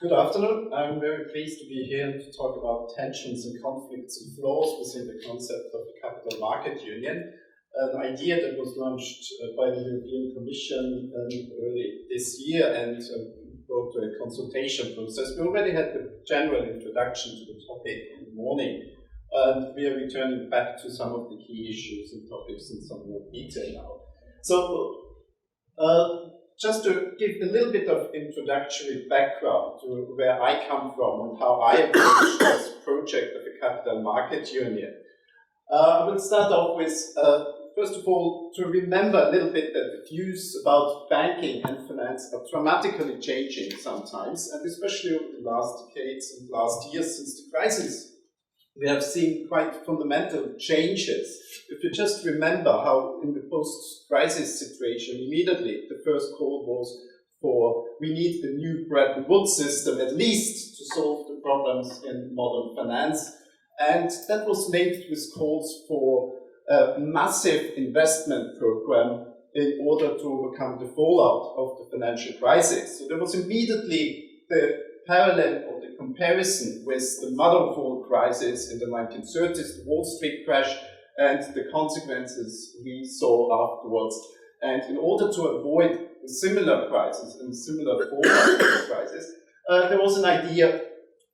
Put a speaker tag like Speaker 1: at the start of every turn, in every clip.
Speaker 1: Good afternoon. I'm very pleased to be here to talk about tensions and conflicts and flaws within the concept of the capital market union, an idea that was launched by the European Commission early this year and brought to a consultation process. We already had the general introduction to the topic in the morning, and we are returning back to some of the key issues and topics in some more detail now. So, just to give a little bit of introductory background to where I come from and how I approach this project of the Capital Market Union. I will start off with, first of all, to remember a little bit that the views about banking and finance are dramatically changing sometimes, and especially over the last decades and last years since the crisis. We have seen quite fundamental changes. If you just remember how in the post-crisis situation, immediately the first call was for we need a new Bretton Woods system at least to solve the problems in modern finance. And that was linked with calls for a massive investment program in order to overcome the fallout of the financial crisis. So there was immediately the parallel or the comparison with the mother of all crisis in the 1930s, the Wall Street crash, and the consequences we saw afterwards. And in order to avoid a similar crisis and similar fallout crisis, there was an idea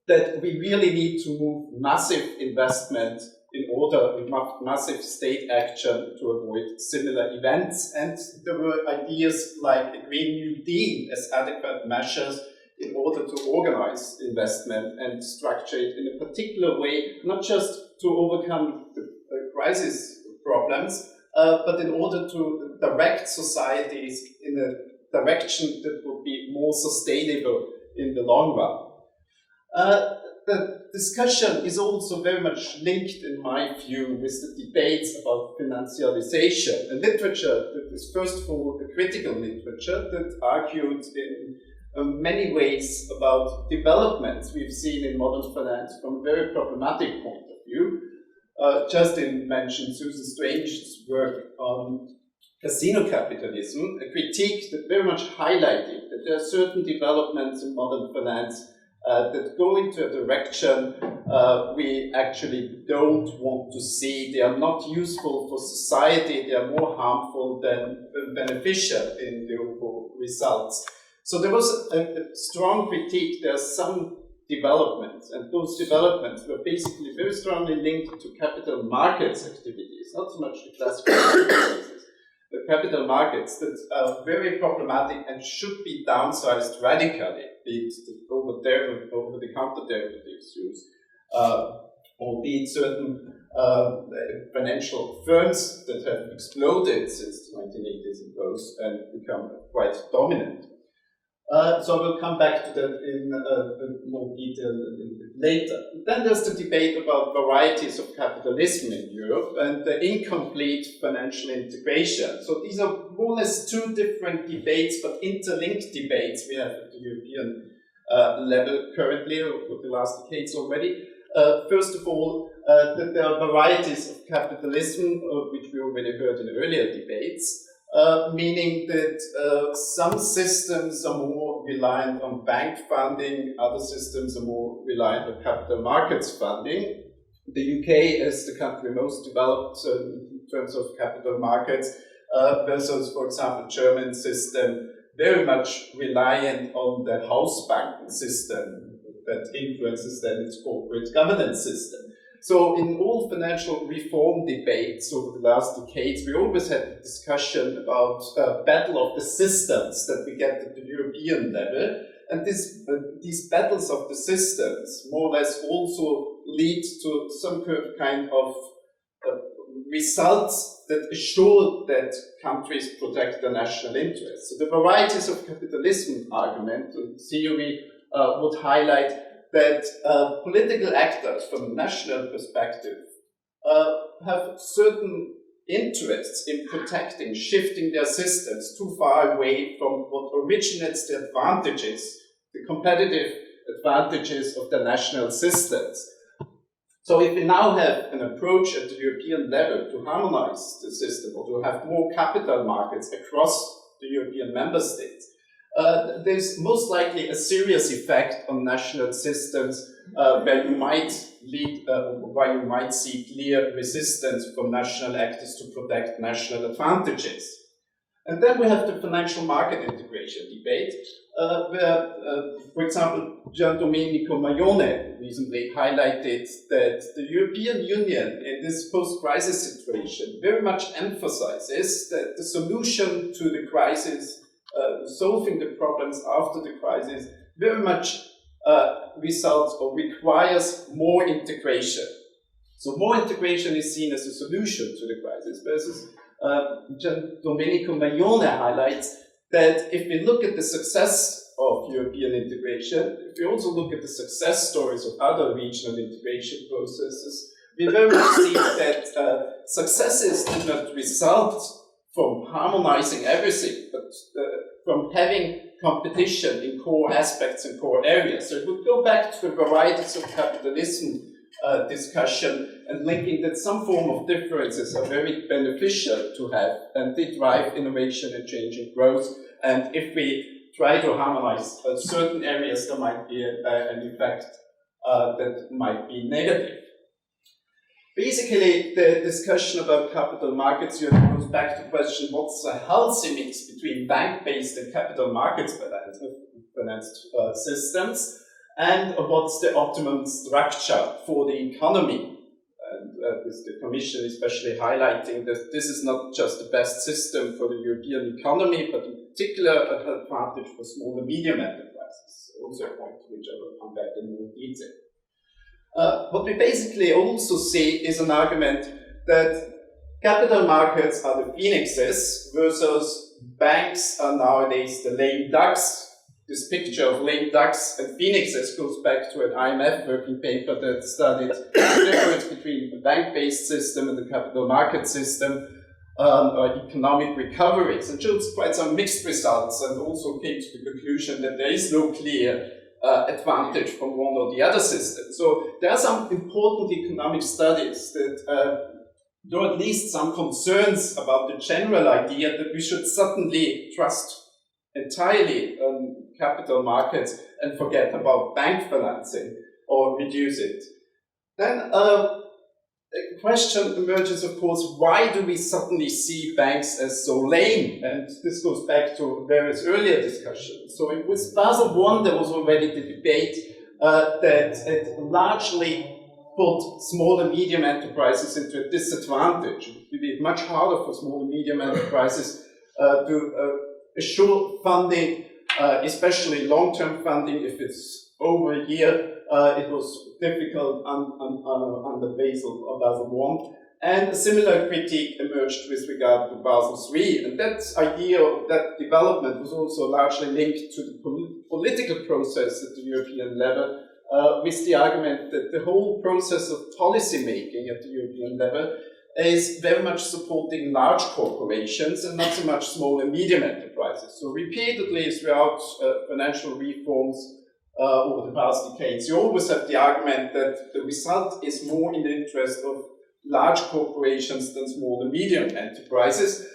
Speaker 1: that we really need to move massive investment in order with massive state action to avoid similar events. And there were ideas like a Green New Deal as adequate measures in order to organize investment and structure it in a particular way, not just to overcome the crisis problems, but in order to direct societies in a direction that would be more sustainable in the long run. The discussion is also very much linked, in my view, with the debates about financialization, a literature that is, first of all, a critical literature that argued in many ways about developments we've seen in modern finance from a very problematic point of view. Justin mentioned Susan Strange's work on casino capitalism, a critique that very much highlighted that there are certain developments in modern finance that go into a direction we actually don't want to see. They are not useful for society, they are more harmful than beneficial in the overall results. So there was a strong critique. There are some developments, and those developments were basically very strongly linked to capital markets activities, not so much the classical activities, the capital markets that are very problematic and should be downsized radically, be it over-the-counter derivatives use, or be it certain financial firms that have exploded since the 1980s and those and become quite dominant. So I will come back to that in more detail a little bit later. Then there's the debate about varieties of capitalism in Europe and the incomplete financial integration. So these are more or less two different debates, but interlinked debates we have at the European level currently, over the last decades already. First of all, that there are varieties of capitalism, which we already heard in earlier debates. Meaning that some systems are more reliant on bank funding, other systems are more reliant on capital markets funding. The UK is the country most developed in terms of capital markets, versus, for example, German system, very much reliant on the house banking system that influences then its corporate governance system. So in all financial reform debates over the last decades, we always had a discussion about battle of the systems that we get at the European level. And these battles of the systems more or less also lead to some kind of results that assure that countries protect their national interests. So the varieties of capitalism argument and theory would highlight that political actors from a national perspective have certain interests in protecting, shifting their systems too far away from what originates the advantages, the competitive advantages of the national systems. So if we now have an approach at the European level to harmonize the system or to have more capital markets across the European member states, there's most likely a serious effect on national systems where you might see clear resistance from national actors to protect national advantages. And then we have the financial market integration debate, where, for example, Gian Domenico Maione recently highlighted that the European Union in this post-crisis situation very much emphasizes that the solution to the crisis, solving the problems after the crisis, very much results or requires more integration. So more integration is seen as a solution to the crisis versus Gian Domenico Maione highlights that if we look at the success of European integration, if we also look at the success stories of other regional integration processes, we very much see that successes do not result from harmonizing everything, but from having competition in core aspects and core areas. So it would go back to the varieties of capitalism discussion and linking that some form of differences are very beneficial to have and they drive innovation and change and growth. And if we try to harmonize certain areas, there might be an effect that might be negative. Basically, the discussion about capital markets here goes back to the question, what's a healthy mix between bank-based and capital markets financed systems? And what's the optimum structure for the economy? And the Commission especially highlighting that this is not just the best system for the European economy, but in particular an advantage for small and medium enterprises. Also a point to which I will come back in more detail. What we basically also see is an argument that capital markets are the phoenixes versus banks are nowadays the lame ducks. This picture of lame ducks and phoenixes goes back to an IMF working paper that studied the difference between the bank-based system and the capital market system, economic recoveries, and showed quite some mixed results, and also came to the conclusion that there is no clear advantage from one or the other system. So there are some important economic studies that there are at least some concerns about the general idea that we should suddenly trust entirely on capital markets and forget about bank financing or reduce it. Then the question emerges, of course, why do we suddenly see banks as so lame? And this goes back to various earlier discussions. So with Basel I, there was already the debate that it largely put small and medium enterprises into a disadvantage. It would be much harder for small and medium enterprises to assure funding, especially long-term funding. If it's over a year, it was difficult under Basel I. And a similar critique emerged with regard to Basel III. And that idea, that development was also largely linked to the political process at the European level, with the argument that the whole process of policy making at the European level is very much supporting large corporations and not so much small and medium enterprises. So repeatedly throughout financial reforms over the past decades, you always have the argument that the result is more in the interest of large corporations than small and medium enterprises,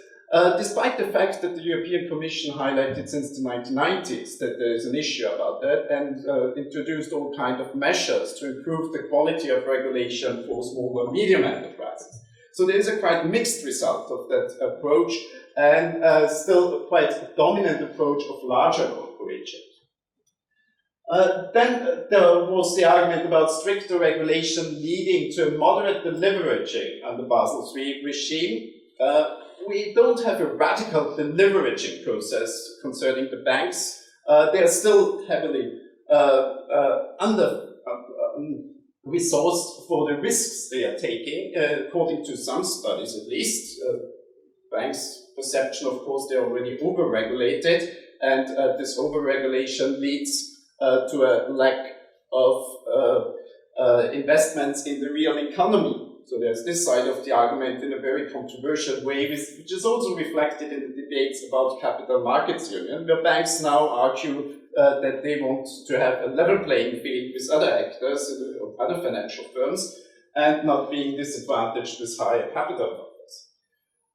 Speaker 1: despite the fact that the European Commission highlighted since the 1990s that there is an issue about that and introduced all kinds of measures to improve the quality of regulation for small and medium enterprises. So there is a quite mixed result of that approach and still a quite dominant approach of larger corporations. Then there was the argument about stricter regulation leading to moderate deleveraging under Basel III regime. We don't have a radical deleveraging process concerning the banks. They are still heavily under-resourced for the risks they are taking, according to some studies at least. Banks' perception, of course, they're already over-regulated, and this over-regulation leads to a lack of investments in the real economy. So there's this side of the argument in a very controversial way, which is also reflected in the debates about capital markets union, where banks now argue that they want to have a level playing field with other actors, other financial firms, and not being disadvantaged with higher capital numbers.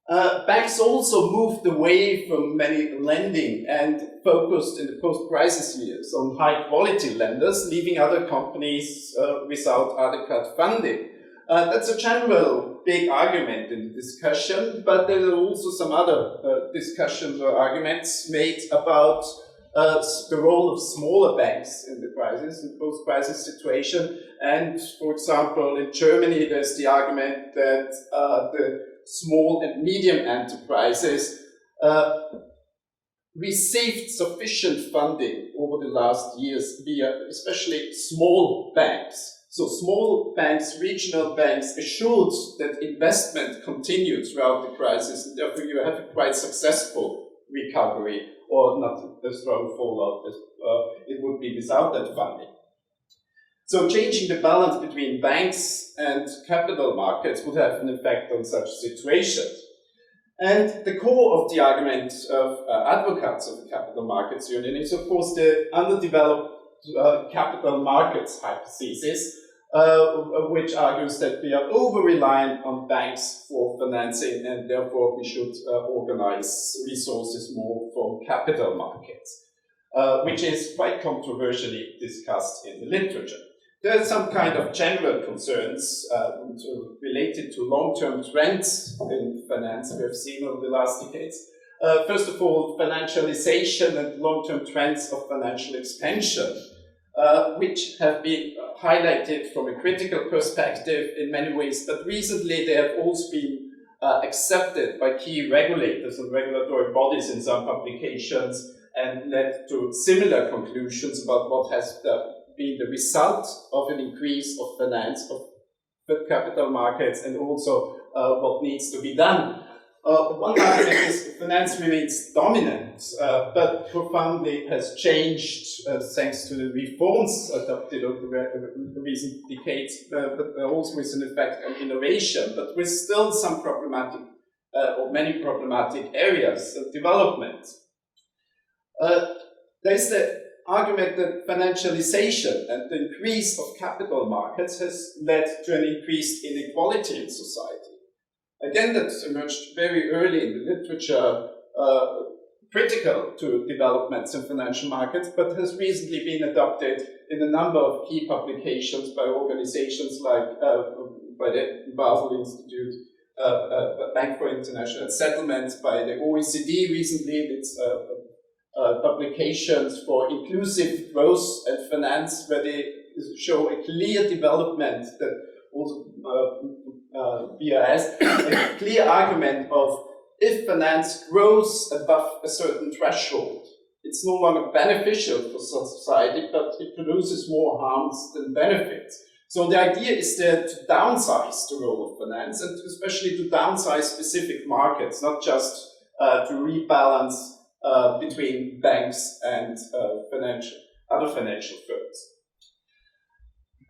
Speaker 1: Banks also moved away from many lending and focused in the post-crisis years on high-quality lenders, leaving other companies without adequate funding. That's a general big argument in the discussion, but there are also some other discussions or arguments made about the role of smaller banks in the post-crisis situation. And, for example, in Germany, there's the argument that the small and medium enterprises received sufficient funding over the last years via especially small banks. So small banks, regional banks, assured that investment continued throughout the crisis, and therefore you have a quite successful recovery, or not a strong fallout as it would be without that funding. So changing the balance between banks and capital markets would have an effect on such situations. And the core of the argument of advocates of the capital markets union is, of course, the underdeveloped capital markets hypothesis, which argues that we are over-reliant on banks for financing, and therefore we should organize resources more from capital markets, which is quite controversially discussed in the literature. There are some kind of general concerns related to long-term trends in finance we have seen over the last decades. First of all, financialization and long-term trends of financial expansion, which have been highlighted from a critical perspective in many ways, but recently they have also been accepted by key regulators and regulatory bodies in some publications and led to similar conclusions about what has been the result of an increase of finance of the capital markets and also what needs to be done. One argument is finance remains dominant, but profoundly has changed thanks to the reforms adopted over the recent decades, but also with an effect on innovation, but with still some problematic or many problematic areas of development. There's the argument that financialization and the increase of capital markets has led to an increased inequality in society. Again, that's emerged very early in the literature, critical to developments in financial markets, but has recently been adopted in a number of key publications by organizations like by the Basel Institute, Bank for International Settlements, by the OECD recently, its publications for inclusive growth and finance, where they show a clear development that also BRS, a clear argument of if finance grows above a certain threshold, it's no longer beneficial for society, but it produces more harms than benefits. So the idea is there to downsize the role of finance, and especially to downsize specific markets, not just to rebalance between banks and other financial firms.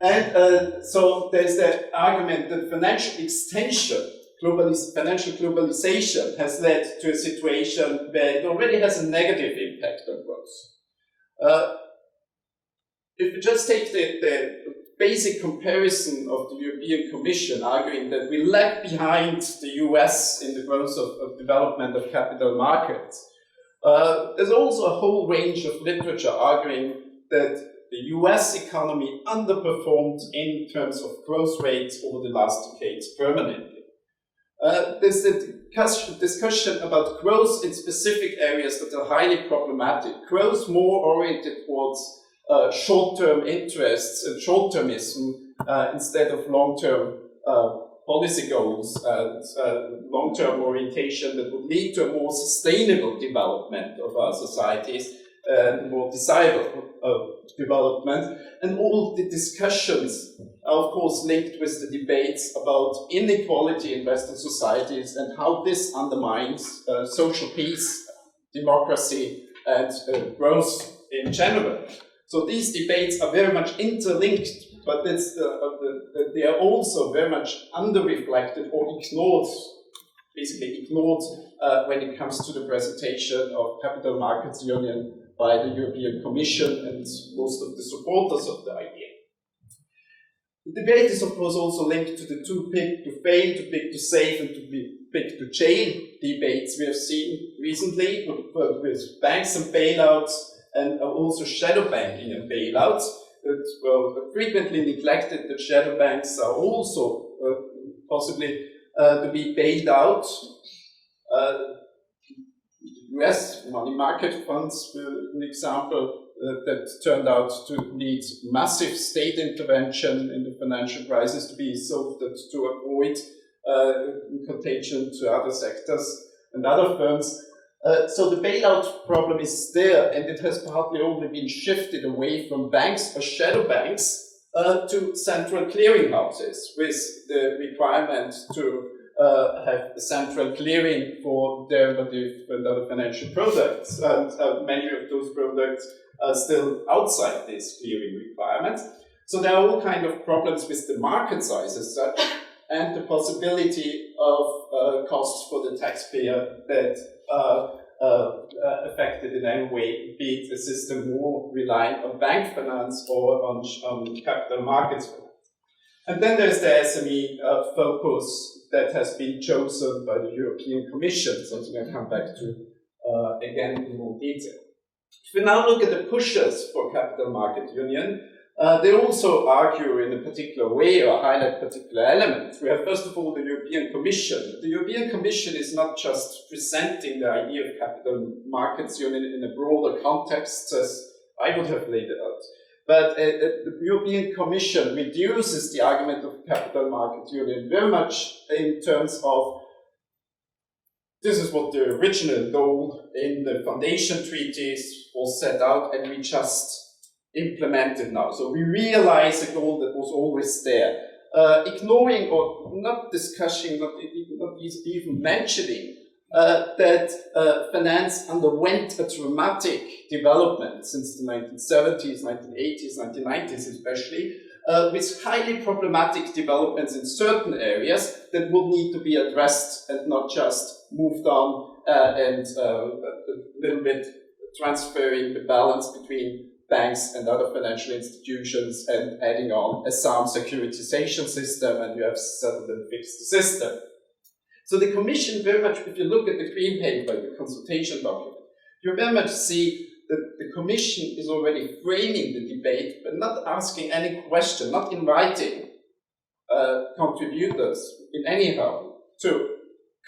Speaker 1: And so there's the argument that financial extension, financial globalization, has led to a situation where it already has a negative impact on growth. If we just take the basic comparison of the European Commission, arguing that we lag behind the US in the growth of development of capital markets, there's also a whole range of literature arguing that the US economy underperformed in terms of growth rates over the last decades permanently. There's the discussion about growth in specific areas that are highly problematic. Growth more oriented towards short-term interests and short-termism instead of long-term policy goals and long-term orientation that would lead to a more sustainable development of our societies and more desirable development. And all the discussions are, of course, linked with the debates about inequality in Western societies and how this undermines social peace, democracy, and growth in general. So these debates are very much interlinked, but they are also very much under-reflected or ignored, basically ignored when it comes to the presentation of Capital Markets Union by the European Commission and most of the supporters of the idea. The debate is, of course, also linked to the too big to fail, too big to save, and too big to jail debates we have seen recently with banks and bailouts, and also shadow banking and bailouts. That frequently neglected that shadow banks are also possibly to be bailed out. US money market funds were an example that turned out to need massive state intervention in the financial crisis to be solved to avoid contagion to other sectors and other firms. So the bailout problem is there, and it has partly only been shifted away from banks or shadow banks to central clearinghouses, with the requirement to have central clearing for derivative and other financial products. And many of those products are still outside this clearing requirement. So there are all kinds of problems with the market size as such, and the possibility of costs for the taxpayer that affected in any way, be it a system more reliant on bank finance or on capital markets finance. And then there's the SME focus that has been chosen by the European Commission, something I'll come back to again in more detail. If we now look at the pushers for capital market union, they also argue in a particular way or highlight particular elements. We have, first of all, the European Commission. The European Commission is not just presenting the idea of capital markets union in a broader context, as I would have laid it out, but the European Commission reduces the argument of capital market union very much in terms of this is what the original goal in the foundation treaties was set out, and we just implement it now. So we realize a goal that was always there. Ignoring or not discussing, not even mentioning that finance underwent a dramatic development since the 1970s, 1980s, 1990s especially, with highly problematic developments in certain areas that will need to be addressed and not just moved on and a little bit transferring the balance between banks and other financial institutions and adding on a sound securitization system, and you have settled and fixed the system. So the Commission very much, if you look at the Green Paper, the consultation document, you very much see that the Commission is already framing the debate, but not asking any question, not inviting contributors in any how to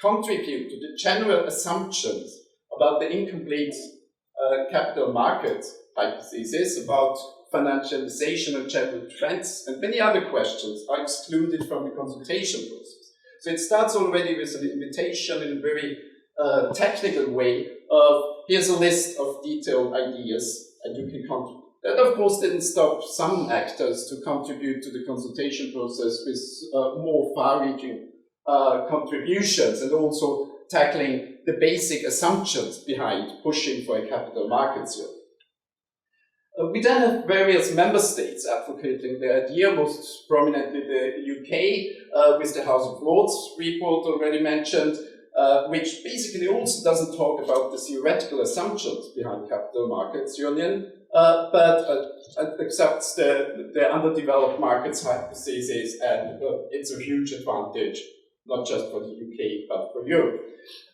Speaker 1: contribute to the general assumptions about the incomplete capital market hypothesis, about financialization and general trends, and many other questions are excluded from the consultation process. So it starts already with an invitation in a very technical way of here's a list of detailed ideas and you can contribute. That of course didn't stop some actors to contribute to the consultation process with more far-reaching contributions, and also tackling the basic assumptions behind pushing for a capital markets union. We then have various member states advocating the idea, most prominently the UK, with the House of Lords report already mentioned, which basically also doesn't talk about the theoretical assumptions behind capital markets union, but accepts the underdeveloped markets hypothesis, and it's a huge advantage, not just for the UK, but for Europe.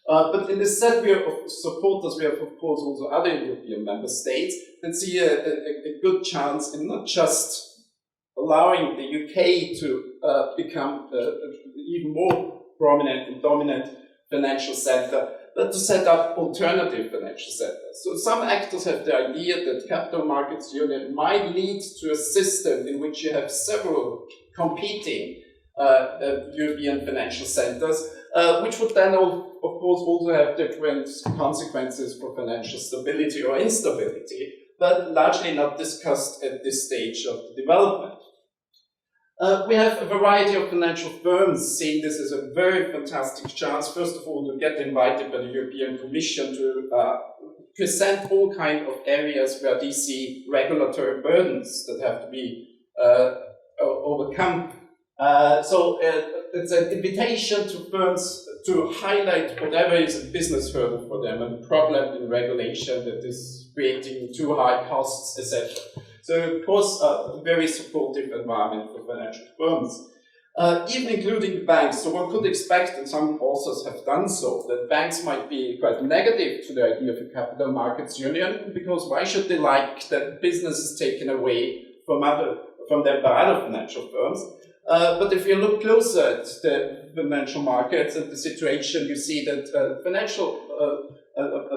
Speaker 1: But in the set of supporters, we have, of course, also other European member states that see a good chance in not just allowing the UK to become even more prominent and dominant financial center, but to set up alternative financial centers. So some actors have the idea that capital markets union might lead to a system in which you have several competing European financial centers, which would then, of course, also have different consequences for financial stability or instability, but largely not discussed at this stage of the development. We have a variety of financial firms seeing this as a very fantastic chance, first of all, to get invited by the European Commission to present all kinds of areas where they see regulatory burdens that have to be overcome. So it's an invitation to firms to highlight whatever is a business hurdle for them and problem in regulation that is creating too high costs, etc. So, of course, a very supportive environment for financial firms. even including the banks. So one could expect, and some authors have done so, that banks might be quite negative to the idea of a capital markets union, because why should they like that business is taken away from them by other financial firms? But if you look closer at the financial markets and the situation, you see that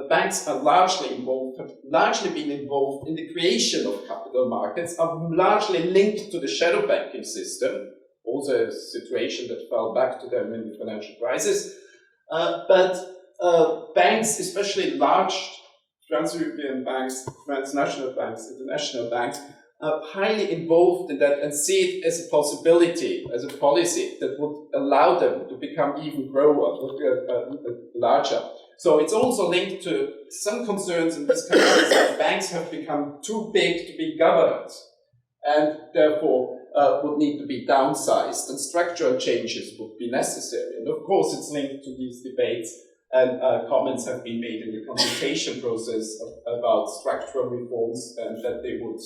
Speaker 1: banks are have largely been involved in the creation of capital markets, are largely linked to the shadow banking system, also a situation that fell back to them in the financial crisis. But banks, especially large trans-European banks, transnational banks, international banks, are highly involved in that and see it as a possibility, as a policy that would allow them to become even larger. So it's also linked to some concerns in this country that banks have become too big to be governed and therefore would need to be downsized, and structural changes would be necessary. And of course it's linked to these debates, and comments have been made in the consultation process about structural reforms, and that they would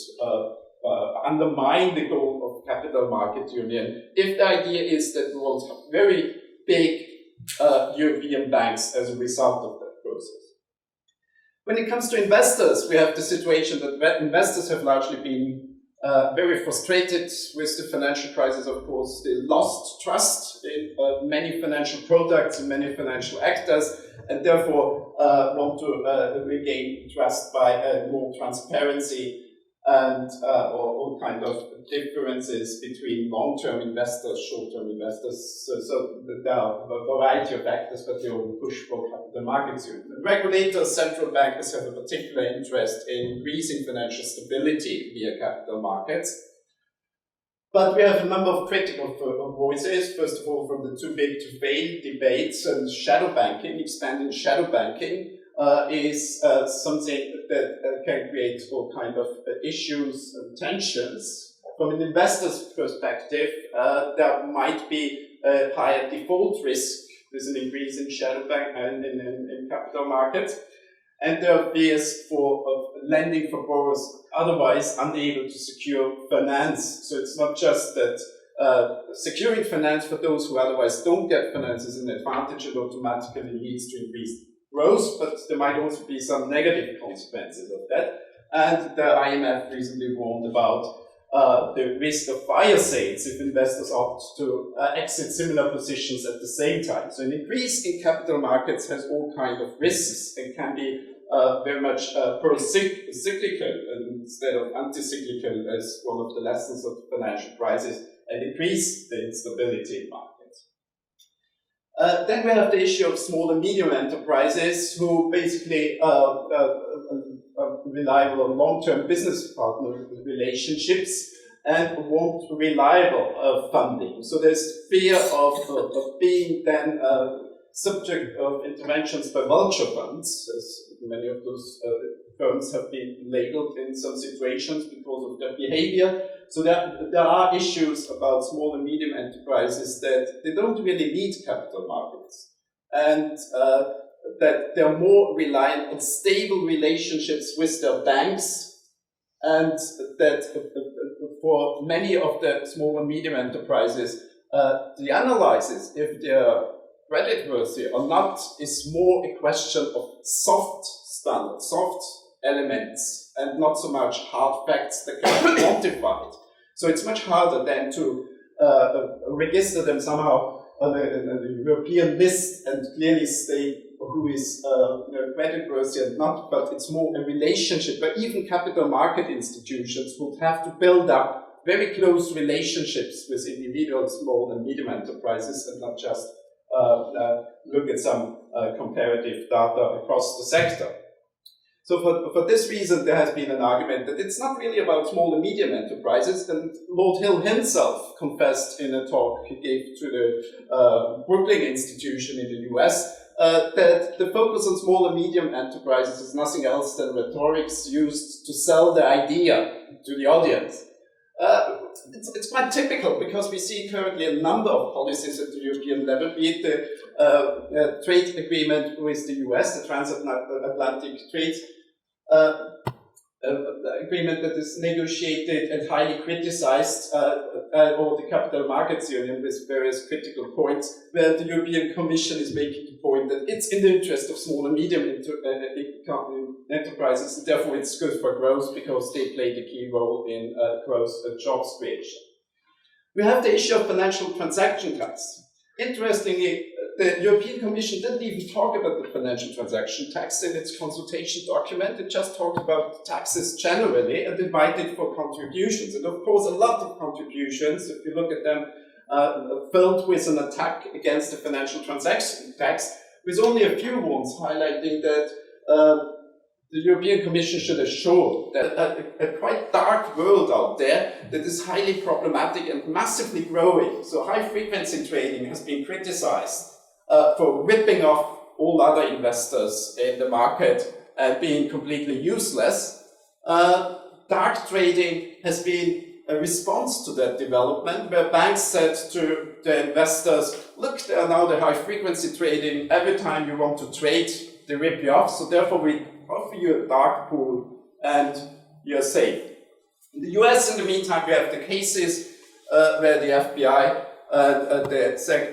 Speaker 1: undermine the goal of capital market union if the idea is that we want very big European banks as a result of that process. When it comes to investors, we have the situation that investors have largely been very frustrated with the financial crisis. Of course, they lost trust in many financial products and many financial actors, and therefore want to regain trust by more transparency and all kind of differences between long-term investors, short-term investors. So there are a variety of factors, but they all push for capital markets union. Regulators, central bankers have a particular interest in increasing financial stability via capital markets. But we have a number of critical voices. First of all, from the too big to fail debates, and shadow banking, expanding shadow banking is something that can create all kind of issues and tensions. From an investor's perspective, there might be a higher default risk with an increase in shadow bank and in capital markets. And there are fears for lending for borrowers otherwise unable to secure finance. So it's not just that securing finance for those who otherwise don't get finance is an advantage and automatically leads to increased growth, but there might also be some negative consequences of that. And the IMF recently warned about the risk of fire sales if investors opt to exit similar positions at the same time. So an increase in capital markets has all kinds of risks and can be very much pro-cyclical instead of anti-cyclical as one of the lessons of the financial crisis, and increase the instability in markets. Then we have the issue of small and medium enterprises who basically rely on long-term business partner relationships and want reliable funding. So there's fear of being then subject of interventions by vulture funds, as many of those firms have been labeled in some situations because of their behavior. So there are issues about small and medium enterprises that they don't really need capital markets, and that they're more reliant on stable relationships with their banks, and that for many of the small and medium enterprises, the analysis, if they're creditworthy or not, is more a question of soft standards, soft elements, and not so much hard facts that can be quantified. So it's much harder then to register them somehow on the European list and clearly state who is creditworthy and not, but it's more a relationship. But even capital market institutions would have to build up very close relationships with individual small and medium enterprises, and not just look at some comparative data across the sector. So for this reason, there has been an argument that it's not really about small and medium enterprises, and Lord Hill himself confessed in a talk he gave to the Brookings Institution in the US that the focus on small and medium enterprises is nothing else than rhetorics used to sell the idea to the audience. It's quite typical, because we see currently a number of policies at the European level, be it the trade agreement with the US, the transatlantic trade agreement that is negotiated and highly criticized, or the Capital Markets Union with various critical points, where the European Commission is making the point that it's in the interest of small and medium enterprises, and therefore it's good for growth because they play the key role in growth and jobs creation. We have the issue of financial transaction tax. Interestingly, the European Commission didn't even talk about the financial transaction tax in its consultation document. It just talked about taxes generally and invited for contributions. And of course, a lot of contributions, if you look at them, filled with an attack against the financial transaction tax, with only a few ones highlighting that the European Commission should assure that a quite dark world out there that is highly problematic and massively growing. So high-frequency trading has been criticized for ripping off all other investors in the market and being completely useless. Dark trading has been a response to that development, where banks said to the investors, look, there are now the high-frequency trading. Every time you want to trade, they rip you off, so therefore we offer you a dark pool and you're safe. In the US, in the meantime, we have the cases where the FBI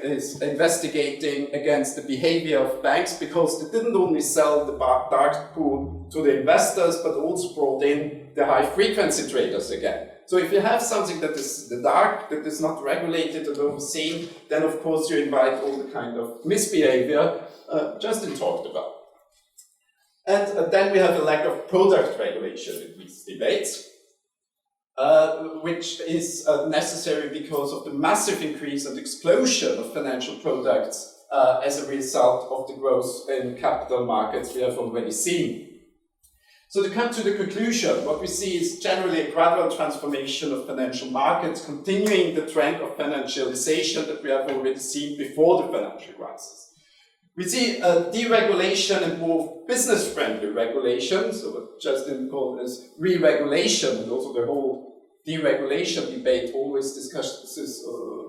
Speaker 1: is investigating against the behavior of banks, because they didn't only sell the dark pool to the investors, but also brought in the high-frequency traders again. So if you have something that is the dark, that is not regulated and overseen, then of course you invite all the kind of misbehavior Justin talked about. And then we have a lack of product regulation in these debates, which is necessary because of the massive increase and explosion of financial products as a result of the growth in capital markets we have already seen. So to come to the conclusion, what we see is generally a gradual transformation of financial markets, continuing the trend of financialization that we have already seen before the financial crisis. We see deregulation and more business-friendly regulation, so what Justin called as re-regulation, and also the whole deregulation debate always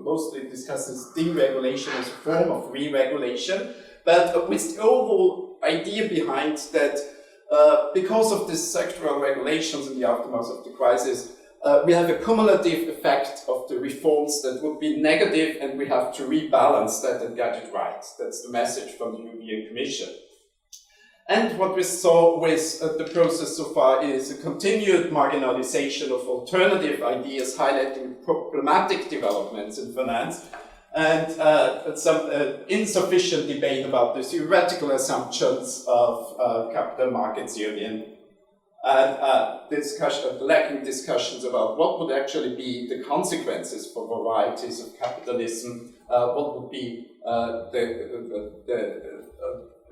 Speaker 1: mostly discusses deregulation as a form of re-regulation, but with the overall idea behind that because of these sectoral regulations in the aftermath of the crisis, we have a cumulative effect of the reforms that would be negative, and we have to rebalance that and get it right. That's the message from the European Commission. And what we saw with the process so far is a continued marginalization of alternative ideas, highlighting problematic developments in finance, and some insufficient debate about the theoretical assumptions of capital markets union, and lacking discussions about what would actually be the consequences for varieties of capitalism, what would be the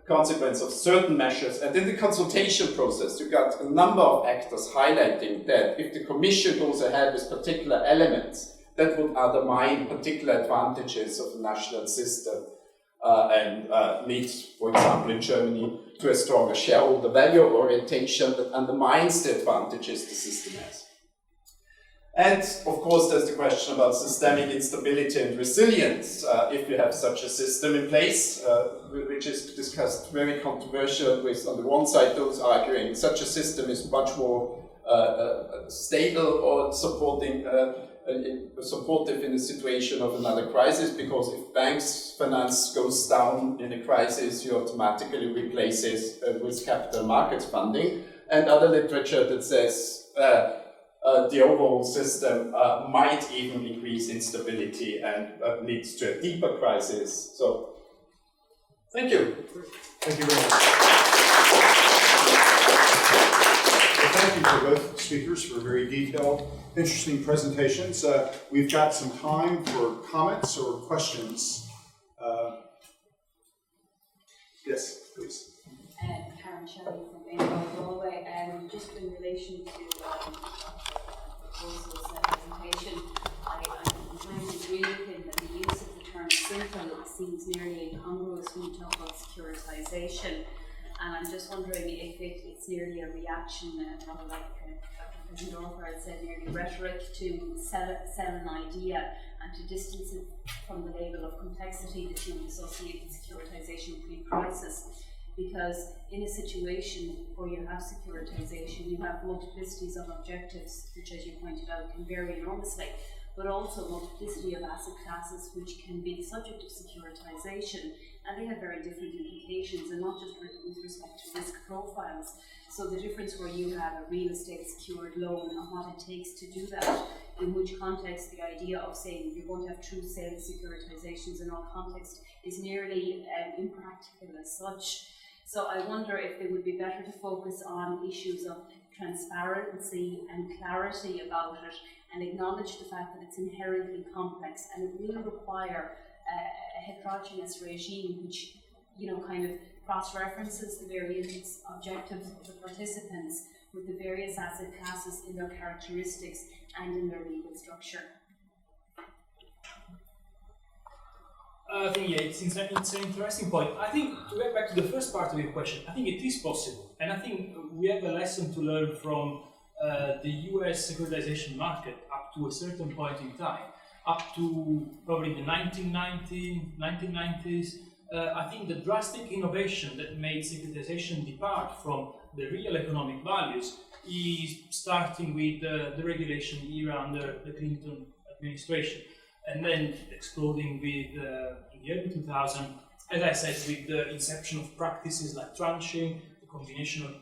Speaker 1: consequence of certain measures. And in the consultation process, you got a number of actors highlighting that if the Commission goes ahead with particular elements, that would undermine particular advantages of the national system and lead, for example, in Germany, to a stronger shareholder value orientation that undermines the advantages the system has. And of course, there's the question about systemic instability and resilience if you have such a system in place, which is discussed very controversial with, on the one side, those arguing such a system is much more stable or supportive in a situation of another crisis, because if banks' finance goes down in a crisis, you automatically replace it with capital markets funding. And other literature that says the overall system might even increase instability and leads to a deeper crisis. So, thank you.
Speaker 2: Thank you very much. Well, thank you to both speakers for very detailed, interesting presentations. We've got some time for comments or questions. Yes, please.
Speaker 3: Karen Shelley from Galway. Just in relation to proposal's presentation, I'm inclined to agree with him that the use of the term simple seems nearly incongruous when you talk about securitization. And I'm just wondering if it's nearly a reaction, rather like Dr. Pesendorfer had said, nearly rhetoric to sell an idea and to distance it from the label of complexity that you associate with securitization pre-crisis. because in a situation where you have securitization, you have multiplicities of objectives, which, as you pointed out, can vary enormously, but also multiplicity of asset classes which can be the subject of securitization, and they have very different implications, and not just with respect to risk profiles. So the difference where you have a real estate secured loan and what it takes to do that, in which context the idea of saying you're going to have true sale securitizations in all contexts is nearly impractical as such. So I wonder if it would be better to focus on issues of transparency and clarity about it, and acknowledge the fact that it's inherently complex and it will require a heterogeneous regime which, you know, kind of cross-references the various objectives of the participants with the various asset classes in their characteristics and in their legal structure.
Speaker 4: I think, yeah, it's an interesting point. I think, to get back to the first part of your question, I think it is possible. And I think we have a lesson to learn from the US securitization market up to a certain point in time, up to probably the 1990s. I think the drastic innovation that made securitization depart from the real economic values is starting with the regulation era under the Clinton administration, and then exploding with in the early 2000s, as I said, with the inception of practices like tranching, the combination of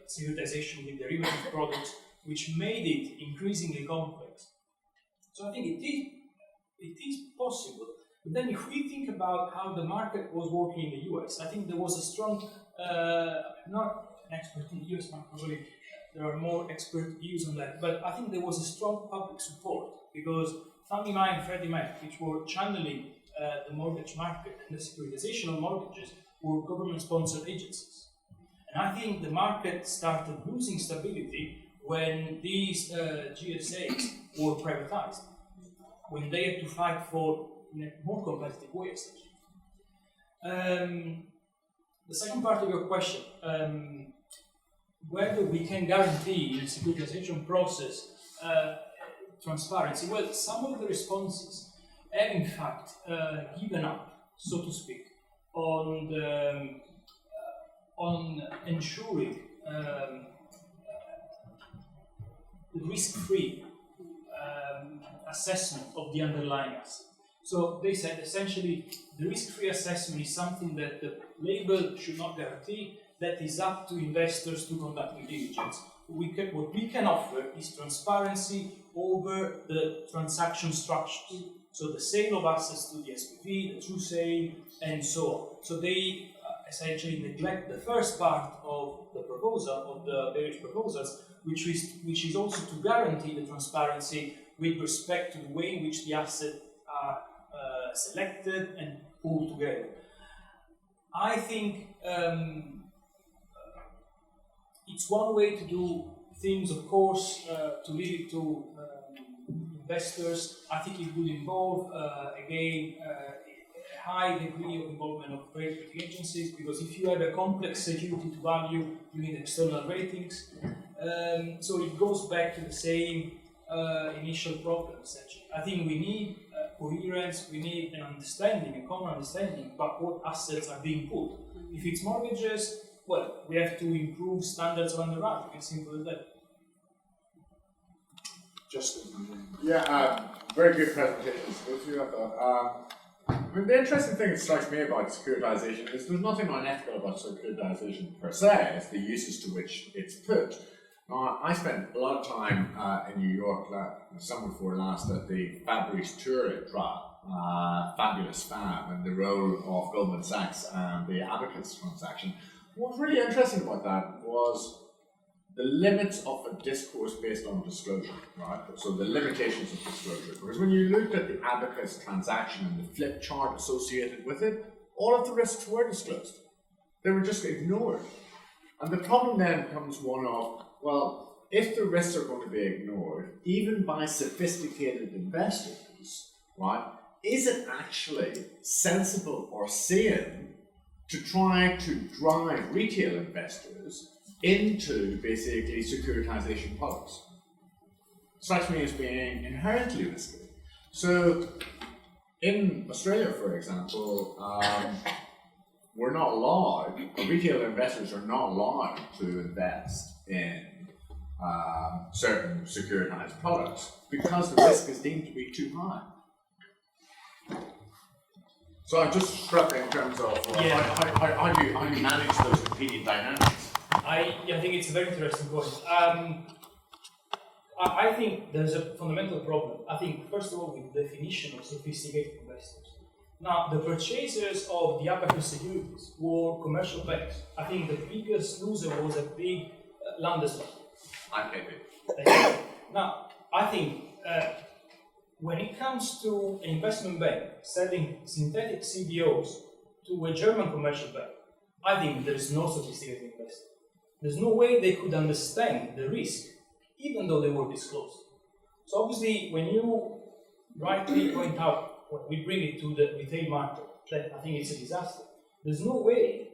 Speaker 4: securitization with derivative products, which made it increasingly complex. So I think it is possible. But then if we think about how the market was working in the US, I think there was a strong, not an expert in the US market, really, there are more expert views on that, but I think there was a strong public support because Fannie Mae and Freddie Mac, which were channeling the mortgage market and the securitization of mortgages, were government-sponsored agencies. And I think the market started losing stability when these GSAs were privatized, when they had to fight for in a more competitive way, essentially. The second part of your question, whether we can guarantee in the securitization process transparency. Well, some of the responses have in fact given up, so to speak, on ensuring the risk-free assessment of the underlying asset. So they said essentially the risk-free assessment is something that the label should not guarantee, that is up to investors to conduct due diligence. What we can offer is transparency over the transaction structures. So the sale of assets to the SPV, the true sale, and so on. So they essentially neglect the first part of the proposal, of the various proposals, which is also to guarantee the transparency with respect to the way in which the assets are selected and pulled together. I think it's one way to do things, of course, to leave it to investors. I think it would involve, again, a high degree of involvement of credit rating agencies, because if you have a complex security to value, you need external ratings. So it goes back to the same initial problem, essentially. I think we need coherence, we need an understanding, a common understanding about what assets are being pulled. If it's mortgages, well, we have to improve standards of underwriting, as simple as that.
Speaker 2: Justin.
Speaker 5: Yeah, very good presentations. Both of you, I thought. I mean, the interesting thing that strikes me about securitization is there's nothing unethical about securitization per se. It's the uses to which it's put. I spent a lot of time in New York the summer before last at the Fabrice Touré trial, Fabulous Fab, and the role of Goldman Sachs and the Abacus transaction. What was really interesting about that was the limits of a discourse based on disclosure, right? So the limitations of disclosure. Because when you looked at the Abacus transaction and the flip chart associated with it, all of the risks were disclosed. They were just ignored. And the problem then becomes one of, well, if the risks are going to be ignored, even by sophisticated investors, right, is it actually sensible or sane to try to drive retail investors into basically securitization products? Strikes me as being inherently risky. So in Australia, for example, we're not allowed, retail investors are not allowed to invest in certain securitized products because the risk is deemed to be too high. So I'm just struck in terms of how do you manage those competing dynamics?
Speaker 4: I think it's a very interesting point. I think there's a fundamental problem. I think, first of all, with the definition of sophisticated investors. Now, the purchasers of the Abacus securities were commercial banks. I think the biggest loser was a big Landesbank.
Speaker 5: IKB.
Speaker 4: Now, I think when it comes to an investment bank selling synthetic CDOs to a German commercial bank, I think there is no sophisticated investor. There's no way they could understand the risk, even though they were disclosed. So obviously, when you rightly point out, when we bring it to the retail market, then I think it's a disaster. There's no way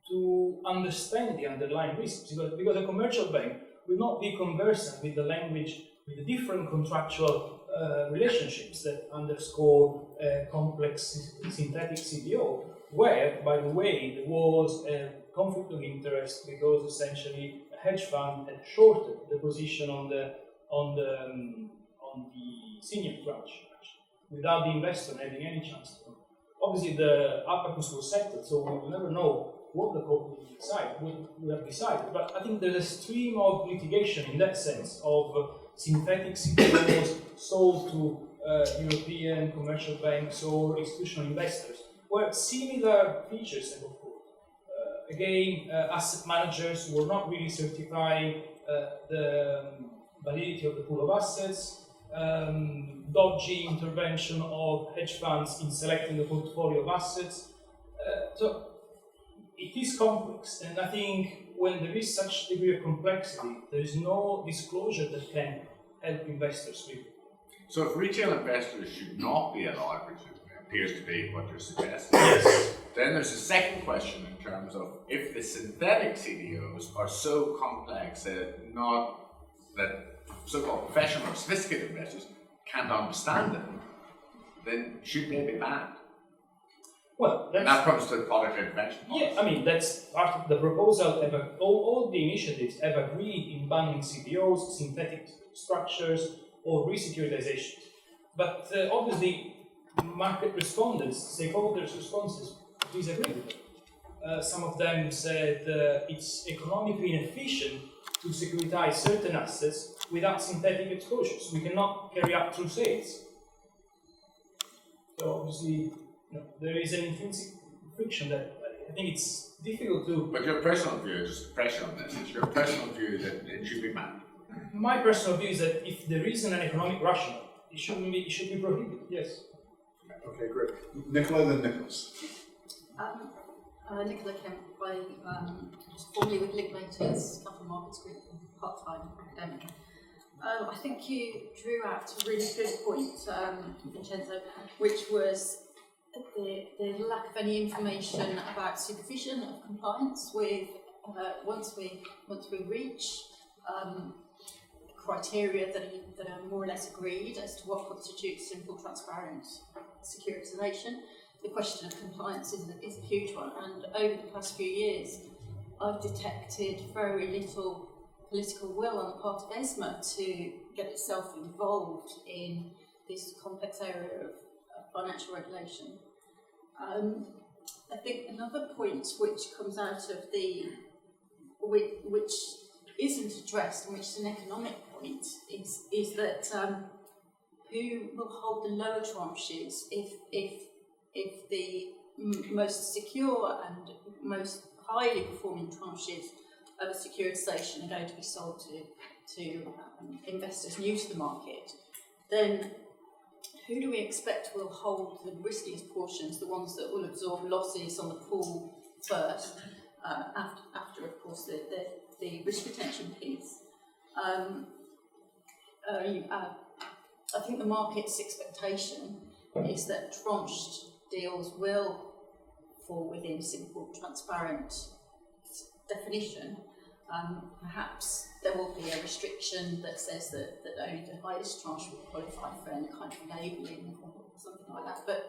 Speaker 4: to understand the underlying risks, because a commercial bank will not be conversant with the language, with the different contractual relationships that underscore complex synthetic CDO, where, by the way, there was a conflict of interest because essentially a hedge fund had shorted the position on the senior tranche, without the investor having any chance to know. Obviously, the Abacus was settled, so we will never know what the court would have decided. But I think there's a stream of litigation in that sense of synthetic CDOs sold to European commercial banks or institutional investors, where similar features have occurred. Again, asset managers were not really certifying the validity of the pool of assets, dodgy intervention of hedge funds in selecting the portfolio of assets. So it is complex, and I think when there is such degree of complexity, there is no disclosure that can help investors really.
Speaker 5: So if retail investors should not be allowed, which appears to be what you're suggesting,
Speaker 4: Yes.
Speaker 5: Then there's a second question in terms of if the synthetic CDOs are so complex that so-called professional or sophisticated investors can't understand them, then should they be banned?
Speaker 4: Well,
Speaker 5: that comes to product intervention.
Speaker 4: Yeah, I mean, that's part of the proposal. All the initiatives have agreed in banning CDOs, synthetic structures, or re-securitizations. But obviously, market respondents, stakeholders' responses, disagree with them. Some of them said it's economically inefficient to securitize certain assets without synthetic exposures. We cannot carry out true sales. So obviously, there is an intrinsic friction that I think it's difficult to.
Speaker 5: But your personal view, just pressure on this, is your personal view that it should be banned?
Speaker 4: My personal view is that if there isn't an economic rationale, it should be prohibited. Yes.
Speaker 2: Okay, great. Nicola, then Nicholas.
Speaker 6: Nicola Kemp, I just formerly with Linklaters Capital Markets Group, part-time academic. I think you drew out a really good point, Vincenzo, which was the lack of any information about supervision of compliance with once we reach criteria that are more or less agreed as to what constitutes simple, transparent securitization. The question of compliance is a huge one, and over the past few years, I've detected very little political will on the part of ESMA to get itself involved in this complex area of financial regulation. I think another point which comes out of which isn't addressed and which is an economic point is that who will hold the lower tranches if the most secure and most highly performing tranches of a securitization are going to be sold to investors new to the market, then who do we expect will hold the riskiest portions, the ones that will absorb losses on the pool first, after of course the risk retention piece? I think the market's expectation is that tranched deals will fall within simple, transparent definition. Perhaps there will be a restriction that says that only the highest tranche will qualify for any kind of labelling or something like that. But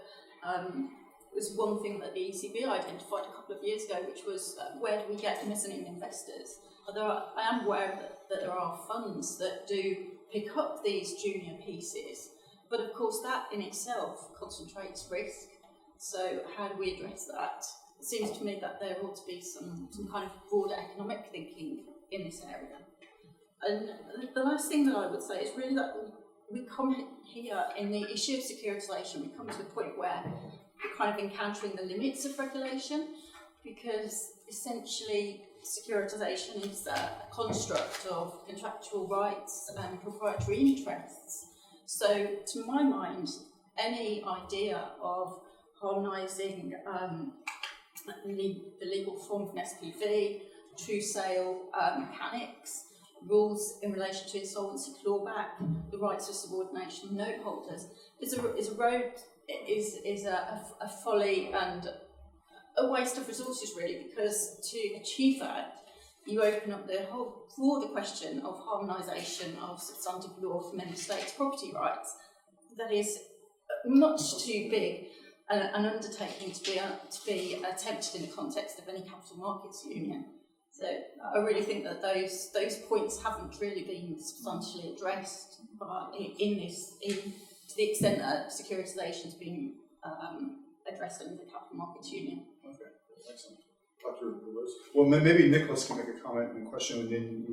Speaker 6: was one thing that the ECB identified a couple of years ago, which was where do we get mezzanine investors? I am aware that there are funds that do pick up these junior pieces, but of course that in itself concentrates risk. So how do we address that? It seems to me that there ought to be some kind of broader economic thinking in this area. And the last thing that I would say is really that we come here in the issue of securitization, we come to a point where we're kind of encountering the limits of regulation, because essentially securitization is a construct of contractual rights and proprietary interests. So to my mind, any idea of harmonising the legal form of an SPV, true sale mechanics, rules in relation to insolvency clawback, the rights of subordination of note holders is a folly and a waste of resources, really, because to achieve that you open up the whole broader question of harmonisation of substantive law for member states' property rights. That is much too big an undertaking to be attempted in the context of any capital markets union. So I really think that those points haven't really been substantially addressed to the extent that securitization has been addressed in the capital markets union.
Speaker 2: Okay, excellent. Dr. Lewis. Well, maybe Nicholas can make a comment and question, and then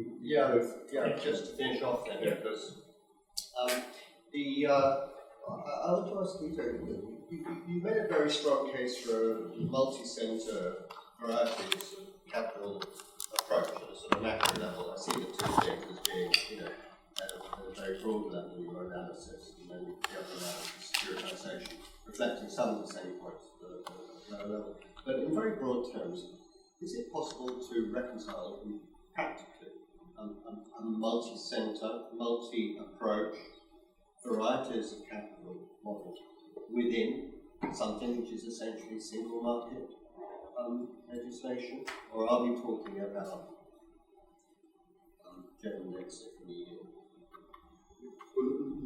Speaker 7: just to finish off then, because I want to ask Dieter, you made a very strong case for multi-centre varieties of capital approach at a sort of macro level. I see the two things as being, at a very broad level, your analysis, and then the other analysis, securitization, reflecting some of the same points at the lower level. But in very broad terms, is it possible to reconcile practically a multi-centre, multi-approach, varieties of capital model within something which is essentially single market legislation? Or are we talking about general mix of the EU?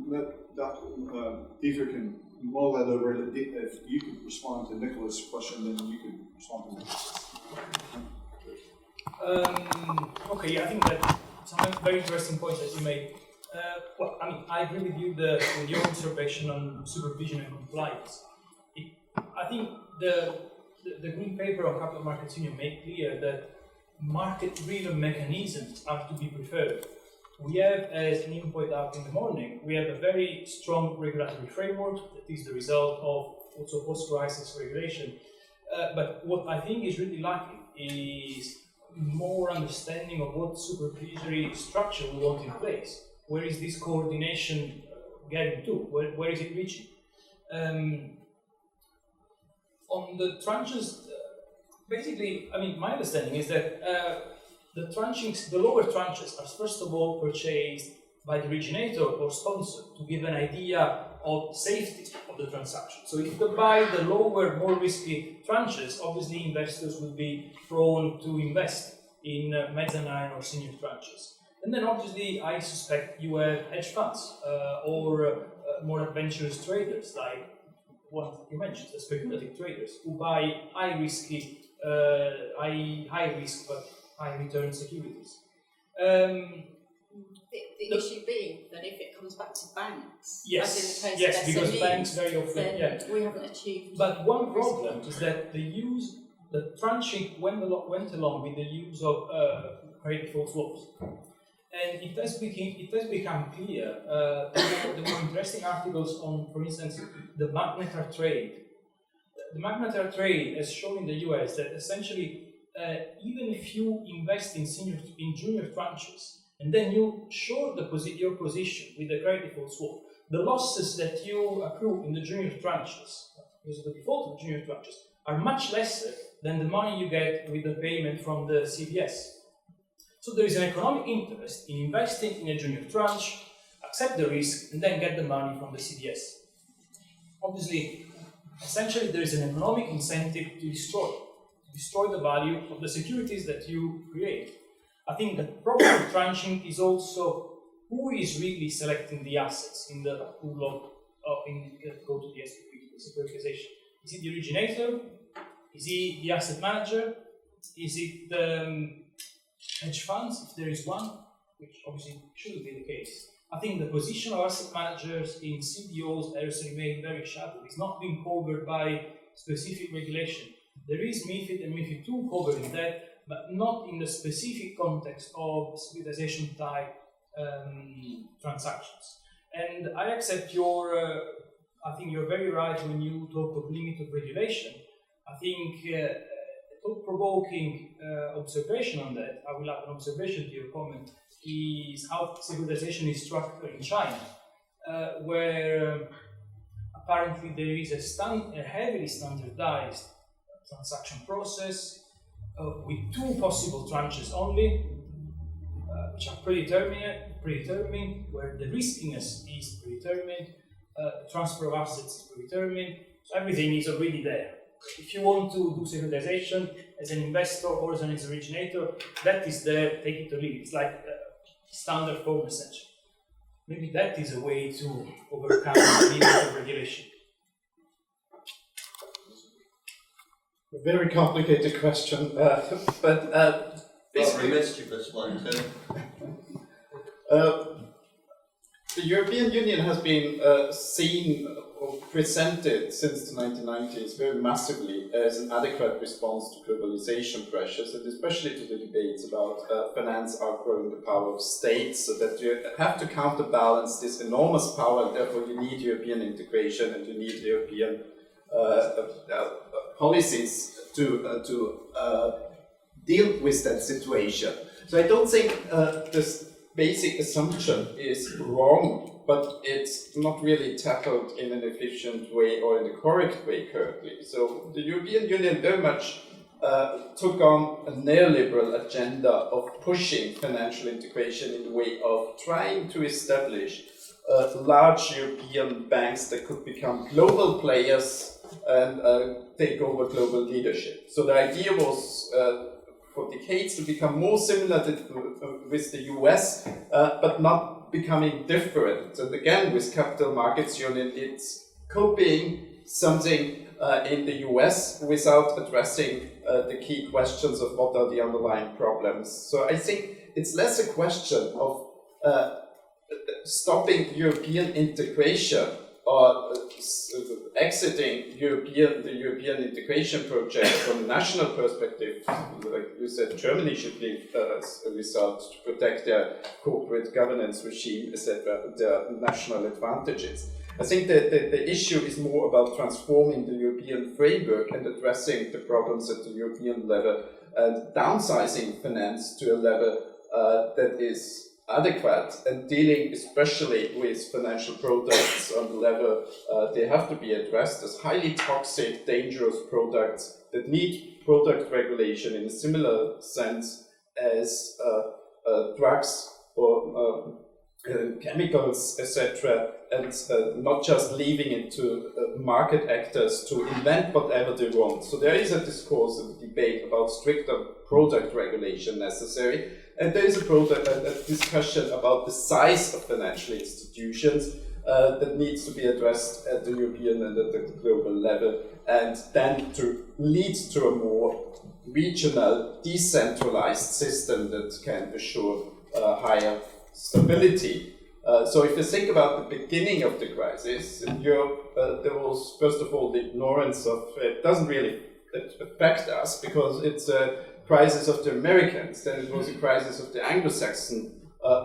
Speaker 2: Let Dr. Dieter can mull that over. If you could respond to Nicholas' question, then you can respond to Nicholas.
Speaker 4: Okay, I think that some very interesting points that you made. I agree with you with your observation on supervision and compliance. I think the Green Paper on Capital Markets Union made clear that market-driven mechanisms are to be preferred. We have, as Neil pointed out in the morning, we have a very strong regulatory framework that is the result of also post-crisis regulation. But what I think is really lacking is more understanding of what supervisory structure we want in place. Where is this coordination getting to? Where is it reaching? On the tranches, basically, my understanding is that the lower tranches are first of all purchased by the originator or sponsor to give an idea of safety of the transaction. So if you buy the lower, more risky tranches, obviously investors will be prone to invest in mezzanine or senior tranches. And then obviously I suspect you have hedge funds or more adventurous traders like what you mentioned, the speculative traders who buy high risk but high return securities.
Speaker 6: The issue being that if it comes back to banks,
Speaker 4: yes,
Speaker 6: as in the case
Speaker 4: yes,
Speaker 6: of
Speaker 4: because
Speaker 6: SMEs,
Speaker 4: banks very often,
Speaker 6: we haven't achieved.
Speaker 4: But one problem is that the tranching went along with the use of credit default swaps. And it has become clear, there were interesting articles on, for instance, the magnetar trade. The magnetar trade has shown in the US that essentially, even if you invest in junior tranches, and then you short your position with the credit default swap, the losses that you accrue in the junior tranches, because of the default of junior tranches, are much lesser than the money you get with the payment from the CDS. So there is an economic interest in investing in a junior tranche, accept the risk, and then get the money from the CDS. Obviously, essentially there is an economic incentive to destroy the value of the securities that you create. I think the problem with tranching is also who is really selecting the assets in the pool go to the SPV, the securitization. Is it the originator? Is it the asset manager? Is it the hedge funds, if there is one, which obviously shouldn't be the case? I think the position of asset managers in CDOs has remained very shallow. It's not been covered by specific regulation. There is MiFID and MiFID II covering that, but not in the specific context of securitization type transactions. And I accept your, I think you're very right when you talk of limit of regulation. I think a thought-provoking observation on that, I will add an observation to your comment, is how securitization is structured in China, where apparently there is a heavily standardized transaction process with two possible tranches only, which are predetermined, where the riskiness is predetermined, the transfer of assets is predetermined, so everything is already there. If you want to do securitization as an investor or as an originator, that is there, take it or leave it. It's like standard form essentially. Maybe that is a way to overcome the limit of regulation.
Speaker 1: A very complicated question, but
Speaker 7: Well, we missed you this one too.
Speaker 1: The European Union has been seen or presented since the 1990s very massively as an adequate response to globalization pressures, and especially to the debates about finance outgrowing the power of states, so that you have to counterbalance this enormous power, and therefore you need European integration and you need European policies to deal with that situation. So I don't think this basic assumption is wrong, but it's not really tackled in an efficient way or in the correct way currently. So the European Union very much took on a neoliberal agenda of pushing financial integration in the way of trying to establish large European banks that could become global players and take over global leadership. So the idea was for decades to become more similar with the US, but not becoming different. And again, with Capital Markets Union, it's copying something in the US without addressing the key questions of what are the underlying problems. So I think it's less a question of stopping European integration or exiting the European integration project from a national perspective. Like you said, Germany should leave as a result to protect their corporate governance regime, etc., their national advantages. I think that the issue is more about transforming the European framework and addressing the problems at the European level and downsizing finance to a level that is adequate and dealing especially with financial products on the level they have to be addressed as highly toxic, dangerous products that need product regulation in a similar sense as drugs or chemicals, etc., and not just leaving it to market actors to invent whatever they want. So there is a discourse and a debate about stricter product regulation necessary, and there is a discussion about the size of financial institutions that needs to be addressed at the European and at the global level, and then to lead to a more regional, decentralized system that can assure higher stability. So if you think about the beginning of the crisis in Europe, there was first of all the ignorance of it doesn't really affect us because it's a crisis of the Americans, then it was a crisis of the Anglo-Saxon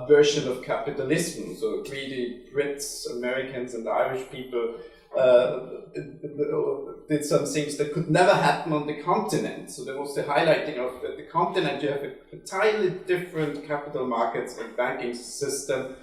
Speaker 1: version of capitalism. So greedy Brits, Americans and Irish people did some things that could never happen on the continent. So there was the highlighting of the continent. You have a entirely different capital markets and banking system.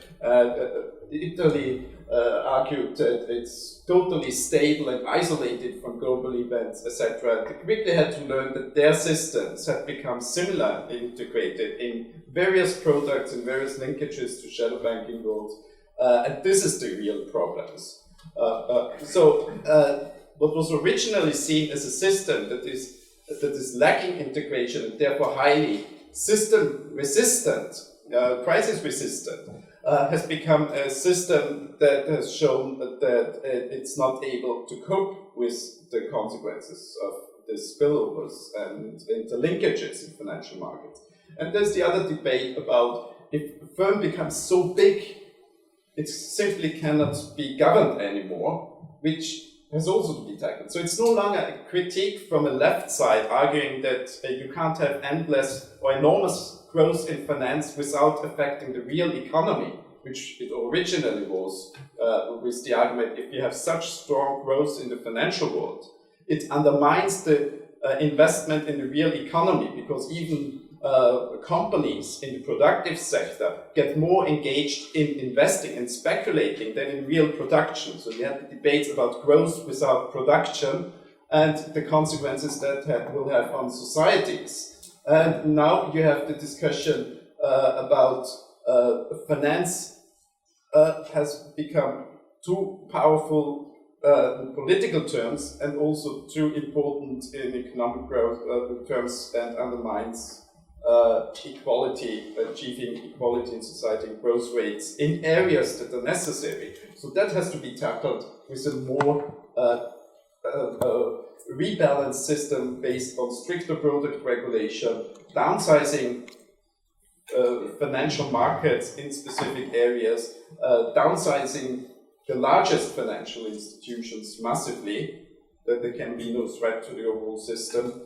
Speaker 1: Italy argued that it's totally stable and isolated from global events, etc. They quickly had to learn that their systems had become similar, integrated in various products and various linkages to shadow banking rules. And this is the real problems. What was originally seen as a system that is lacking integration and therefore highly system resistant, crisis resistant, has become a system that has shown that it's not able to cope with the consequences of the spillovers and interlinkages in financial markets. And there's the other debate about if a firm becomes so big, it simply cannot be governed anymore, which has also to be tackled. So it's no longer a critique from a left side arguing that you can't have endless or enormous growth in finance without affecting the real economy, which it originally was, with the argument if you have such strong growth in the financial world, it undermines the investment in the real economy, because even companies in the productive sector get more engaged in investing and speculating than in real production. So you have the debates about growth without production and the consequences that will have on societies. And now you have the discussion about finance has become too powerful in political terms and also too important in economic growth terms, and undermines equality, achieving equality in society and growth rates in areas that are necessary. So that has to be tackled with a more rebalanced system based on stricter product regulation, downsizing financial markets in specific areas, downsizing the largest financial institutions massively, that there can be no threat to the overall system,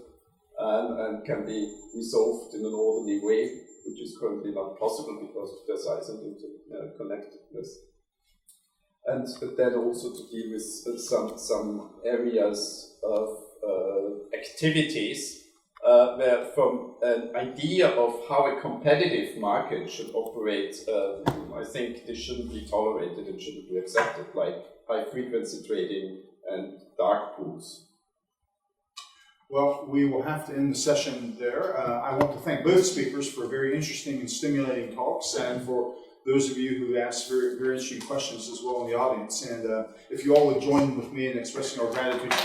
Speaker 1: and can be resolved in an orderly way, which is currently not possible because of their size and interconnectedness. And then also to deal with some areas of activities where, from an idea of how a competitive market should operate, I think this shouldn't be tolerated and shouldn't be accepted, like high-frequency trading and dark pools.
Speaker 2: Well, we will have to end the session there. I want to thank both speakers for very interesting and stimulating talks, and for those of you who asked very, very interesting questions as well in the audience. And if you all would join with me in expressing our gratitude to the